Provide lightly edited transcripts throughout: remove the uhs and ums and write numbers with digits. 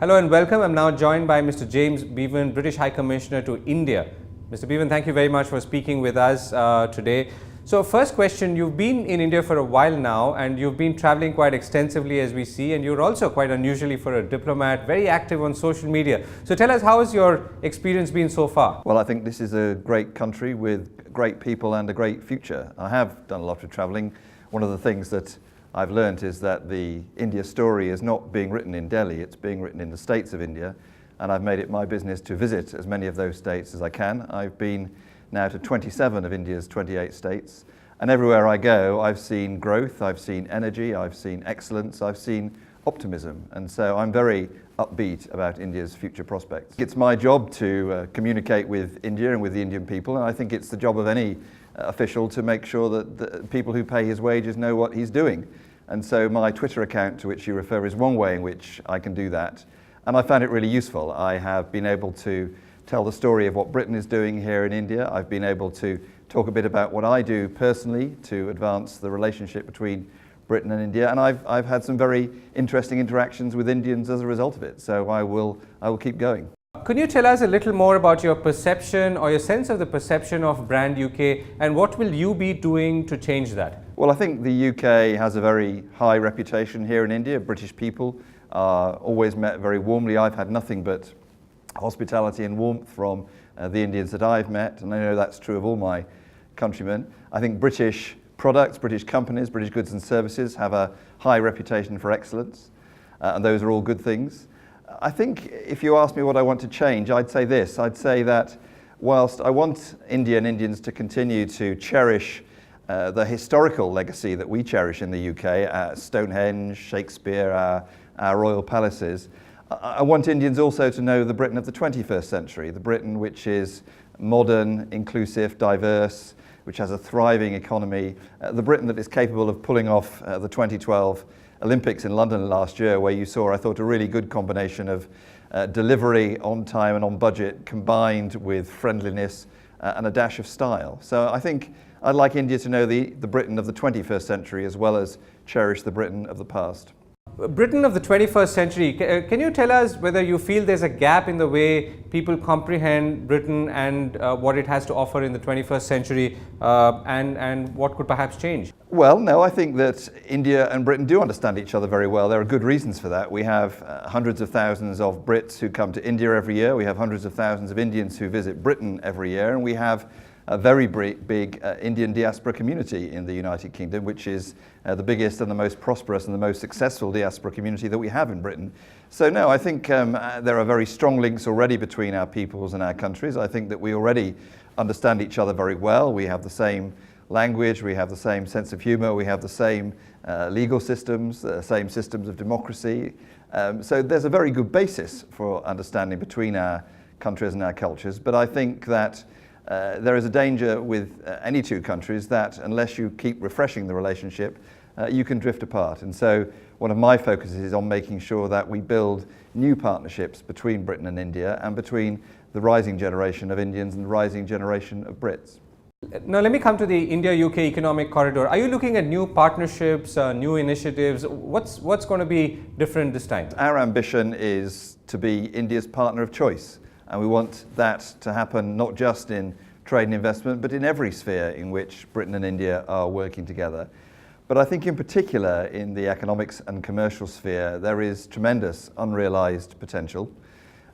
Hello and welcome. I'm now joined by Mr. James Bevan, British High Commissioner to India. Mr. Bevan, thank you very much for speaking with us today. So first question, you've been in India for a while now and you've been traveling quite extensively as we see, and you're also quite unusually for a diplomat, very active on social media. So tell us, how has your experience been so far? Well, I think this is a great country with great people and a great future. I have done a lot of traveling. One of the things that I've learned is that the India story is not being written in Delhi, it's being written in the states of India, and I've made it my business to visit as many of those states as I can. I've been now to 27 of India's 28 states, and everywhere I go I've seen growth, I've seen energy, I've seen excellence, I've seen optimism, and so I'm very upbeat about India's future prospects. It's my job to communicate with India and with the Indian people, and I think it's the job of any official to make sure that the people who pay his wages know what he's doing. And so my Twitter account to which you refer is one way in which I can do that. And I found it really useful. I have been able to tell the story of what Britain is doing here in India. I've been able to talk a bit about what I do personally to advance the relationship between Britain and India. And I've had some very interesting interactions with Indians as a result of it. So I will keep going. Could you tell us a little more about your perception or your sense of the perception of brand UK, and what will you be doing to change that? Well, I think the UK has a very high reputation here in India. British people are always met very warmly. I've had nothing but hospitality and warmth from the Indians that I've met, and I know that's true of all my countrymen. I think British products, British companies, British goods and services have a high reputation for excellence, and those are all good things. I think if you ask me what I want to change, I'd say this. I'd say that whilst I want India and Indians to continue to cherish the historical legacy that we cherish in the UK, Stonehenge, Shakespeare, our royal palaces, I want Indians also to know the Britain of the 21st century, the Britain which is modern, inclusive, diverse, which has a thriving economy, the Britain that is capable of pulling off the 2012 Olympics in London last year, where you saw, I thought, a really good combination of delivery on time and on budget, combined with friendliness and a dash of style. So I think I'd like India to know the Britain of the 21st century as well as cherish the Britain of the past. Britain of the 21st century, can you tell us whether you feel there's a gap in the way people comprehend Britain and what it has to offer in the 21st century, and what could perhaps change? Well, no, I think that India and Britain do understand each other very well. There are good reasons for that. We have hundreds of thousands of Brits who come to India every year. We have hundreds of thousands of Indians who visit Britain every year, and we have a very big Indian diaspora community in the United Kingdom, which is the biggest and the most prosperous and the most successful diaspora community that we have in Britain. So no, I think there are very strong links already between our peoples and our countries. I think that we already understand each other very well. We have the same language, we have the same sense of humour, we have the same legal systems, the same systems of democracy. So there's a very good basis for understanding between our countries and our cultures. But I think that there is a danger with any two countries that unless you keep refreshing the relationship, you can drift apart. And so one of my focuses is on making sure that we build new partnerships between Britain and India and between the rising generation of Indians and the rising generation of Brits. Now let me come to the India-UK economic corridor. Are you looking at new partnerships, new initiatives? What's going to be different this time? Our ambition is to be India's partner of choice. And we want that to happen not just in trade and investment, but in every sphere in which Britain and India are working together. But I think in particular in the economics and commercial sphere, there is tremendous unrealized potential.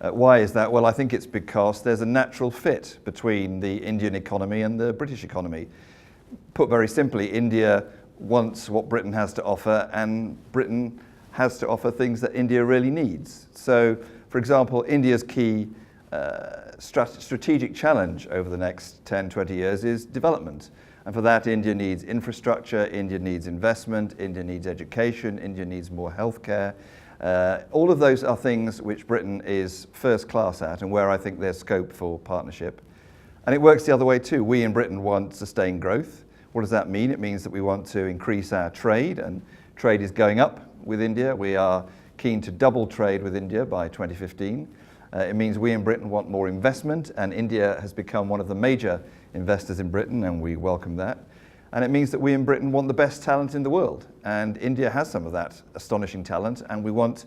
Why is that? Well, I think it's because there's a natural fit between the Indian economy and the British economy. Put very simply, India wants what Britain has to offer, and Britain has to offer things that India really needs. So, for example, India's key strategic challenge over the next 10, 20 years is development. And for that, India needs infrastructure, India needs investment, India needs education, India needs more healthcare. All of those are things which Britain is first class at and where I think there's scope for partnership. And it works the other way too. We in Britain want sustained growth. What does that mean? It means that we want to increase our trade, and trade is going up with India. We are keen to double trade with India by 2015. It means we in Britain want more investment, and India has become one of the major investors in Britain, and we welcome that. And it means that we in Britain want the best talent in the world, and India has some of that astonishing talent, and we want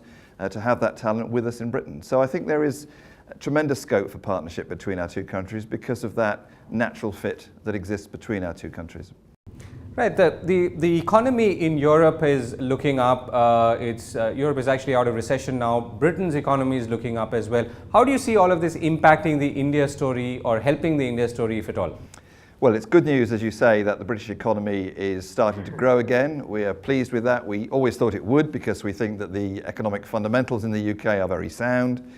to have that talent with us in Britain. So I think there is tremendous scope for partnership between our two countries because of that natural fit that exists between our two countries. Right. The economy in Europe is looking up. Europe is actually out of recession now. Britain's economy is looking up as well. How do you see all of this impacting the India story or helping the India story, if at all? Well, it's good news, as you say, that the British economy is starting to grow again. We are pleased with that. We always thought it would because we think that the economic fundamentals in the UK are very sound.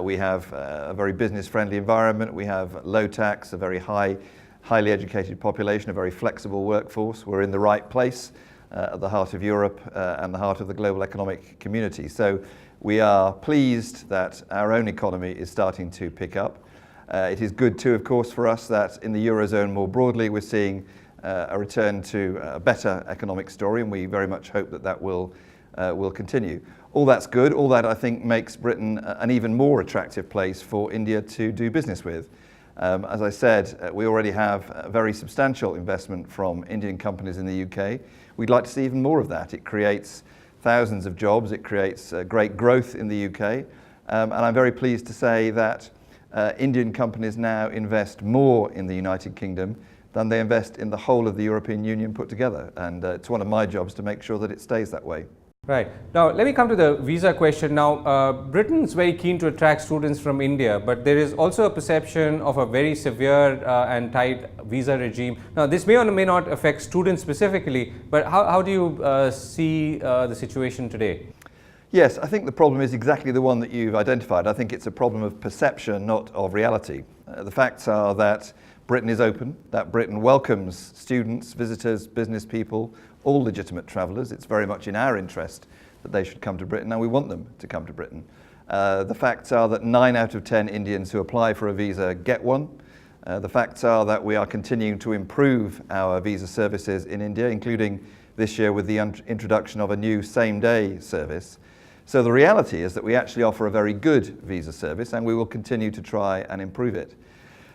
We have a very business-friendly environment. We have low tax, a very highly educated population, a very flexible workforce. We're in the right place at the heart of Europe and the heart of the global economic community. So we are pleased that our own economy is starting to pick up. It is good too, of course, for us that in the Eurozone more broadly we're seeing a return to a better economic story, and we very much hope that that will continue. All that's good. All that, I think, makes Britain an even more attractive place for India to do business with. As I said, we already have a very substantial investment from Indian companies in the UK. We'd like to see even more of that. It creates thousands of jobs. It creates great growth in the UK. And I'm very pleased to say that Indian companies now invest more in the United Kingdom than they invest in the whole of the European Union put together. And it's one of my jobs to make sure that it stays that way. Right. Now, let me come to the visa question. Now, Britain's very keen to attract students from India, but there is also a perception of a very severe and tight visa regime. Now, this may or may not affect students specifically, but how do you see the situation today? Yes, I think the problem is exactly the one that you've identified. I think it's a problem of perception, not of reality. The facts are that Britain is open, that Britain welcomes students, visitors, business people, all legitimate travellers. It's very much in our interest that they should come to Britain, and we want them to come to Britain. The facts are that 9 out of 10 Indians who apply for a visa get one. The facts are that we are continuing to improve our visa services in India, including this year with the introduction of a new same-day service. So the reality is that we actually offer a very good visa service, and we will continue to try and improve it.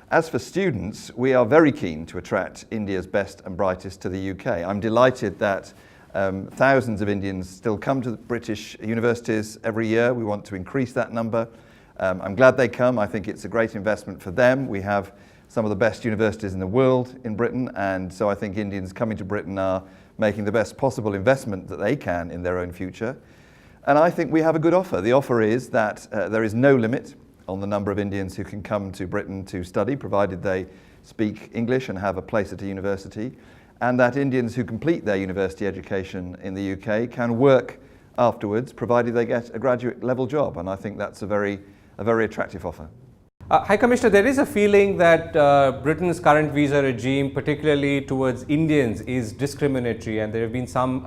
As for students, we are very keen to attract India's best and brightest to the UK. I'm delighted that thousands of Indians still come to the British universities every year. We want to increase that number. I'm glad they come. I think it's a great investment for them. We have some of the best universities in the world in Britain, and so I think Indians coming to Britain are making the best possible investment that they can in their own future. And I think we have a good offer. The offer is that there is no limit on the number of Indians who can come to Britain to study, provided they speak English and have a place at a university, and that Indians who complete their university education in the UK can work afterwards, provided they get a graduate level job. And I think that's a very attractive offer. High Commissioner, there is a feeling that Britain's current visa regime, particularly towards Indians, is discriminatory, and there have been some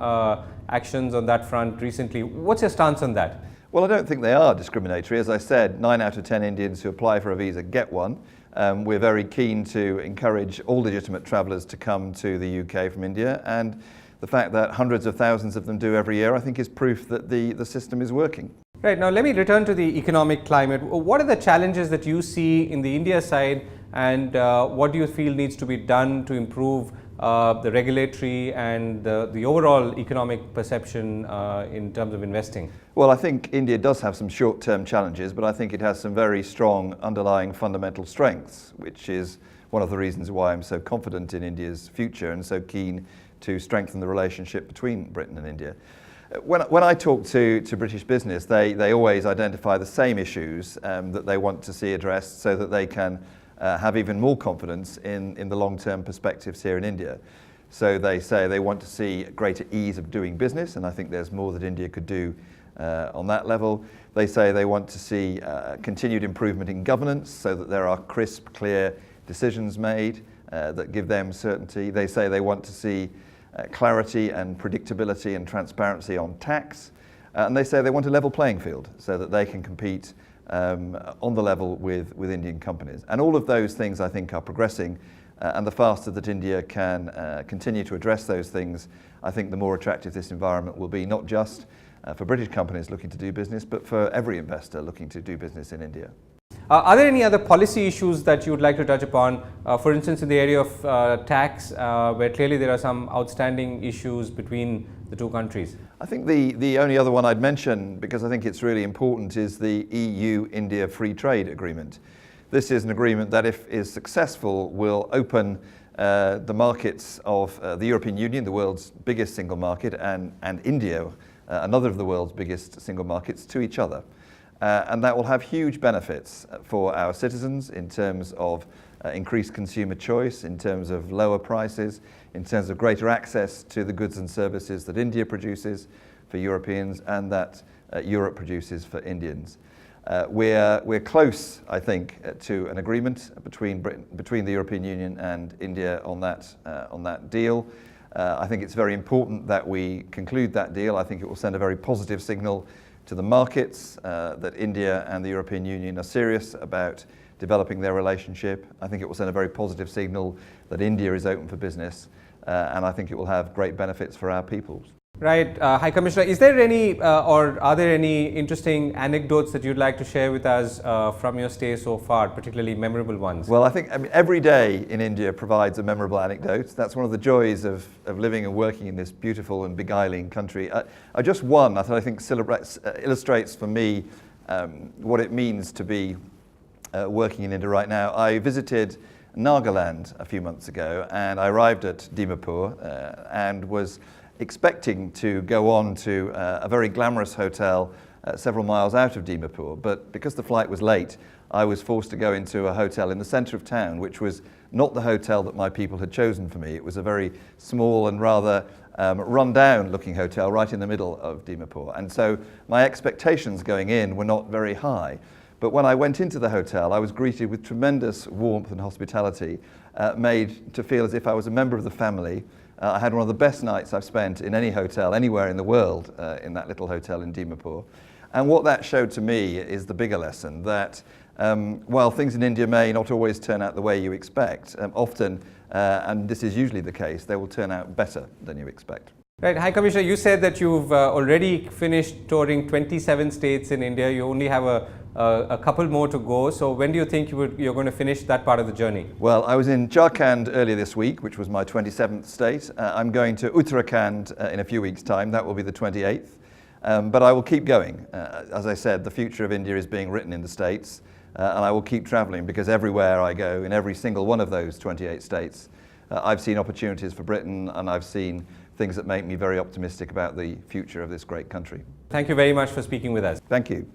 actions on that front recently. What's your stance on that? Well, I don't think they are discriminatory. As I said, 9 out of 10 Indians who apply for a visa get one. We're very keen to encourage all legitimate travellers to come to the UK from India, and the fact that hundreds of thousands of them do every year, I think, is proof that the system is working. Right. Now, let me return to the economic climate. What are the challenges that you see in the India side, and what do you feel needs to be done to improve the regulatory and the overall economic perception in terms of investing? Well, I think India does have some short-term challenges, but I think it has some very strong underlying fundamental strengths, which is one of the reasons why I'm so confident in India's future and so keen to strengthen the relationship between Britain and India. When I talk to British business, they always identify the same issues that they want to see addressed so that they can have even more confidence in the long-term perspectives here in India. So they say they want to see greater ease of doing business, and I think there's more that India could do on that level. They say they want to see continued improvement in governance so that there are crisp, clear decisions made that give them certainty. They say they want to see clarity and predictability and transparency on tax. And they say they want a level playing field so that they can compete on the level with Indian companies. And all of those things, I think, are progressing. And the faster that India can continue to address those things, I think the more attractive this environment will be, not just for British companies looking to do business, but for every investor looking to do business in India. Are there any other policy issues that you would like to touch upon? For instance, in the area of tax, where clearly there are some outstanding issues between the two countries? I think the only other one I'd mention, because I think it's really important, is the EU-India Free Trade Agreement. This is an agreement that, if is successful, will open the markets of the European Union, the world's biggest single market, and India, another of the world's biggest single markets, to each other. And that will have huge benefits for our citizens in terms of increased consumer choice, in terms of lower prices, in terms of greater access to the goods and services that India produces for Europeans and that Europe produces for Indians. We're close, I think, to an agreement between the European Union and India on that deal. I think it's very important that we conclude that deal. I think it will send a very positive signal to the markets that India and the European Union are serious about developing their relationship. I think it will send a very positive signal that India is open for business, and I think it will have great benefits for our peoples. Right. High Commissioner, is there any or are there any interesting anecdotes that you'd like to share with us from your stay so far, particularly memorable ones? Well, I mean, every day in India provides a memorable anecdote. That's one of the joys of living and working in this beautiful and beguiling country. Just one that I think illustrates for me what it means to be working in India right now. I visited Nagaland a few months ago, and I arrived at Dimapur and was expecting to go on to a very glamorous hotel several miles out of Dimapur, but because the flight was late, I was forced to go into a hotel in the centre of town, which was not the hotel that my people had chosen for me. It was a very small and rather run-down looking hotel right in the middle of Dimapur, and so my expectations going in were not very high. But when I went into the hotel, I was greeted with tremendous warmth and hospitality, made to feel as if I was a member of the family. I had one of the best nights I've spent in any hotel anywhere in the world in that little hotel in Dimapur. And what that showed to me is the bigger lesson that while things in India may not always turn out the way you expect, often, and this is usually the case, they will turn out better than you expect. Right. High Commissioner, you said that you've already finished touring 27 states in India. You only have a couple more to go. So when do you think you're going to finish that part of the journey? Well, I was in Jharkhand earlier this week, which was my 27th state. I'm going to Uttarakhand in a few weeks' time. That will be the 28th. But I will keep going. As I said, the future of India is being written in the States, and I will keep travelling because everywhere I go, in every single one of those 28 states, I've seen opportunities for Britain, and I've seen things that make me very optimistic about the future of this great country. Thank you very much for speaking with us. Thank you.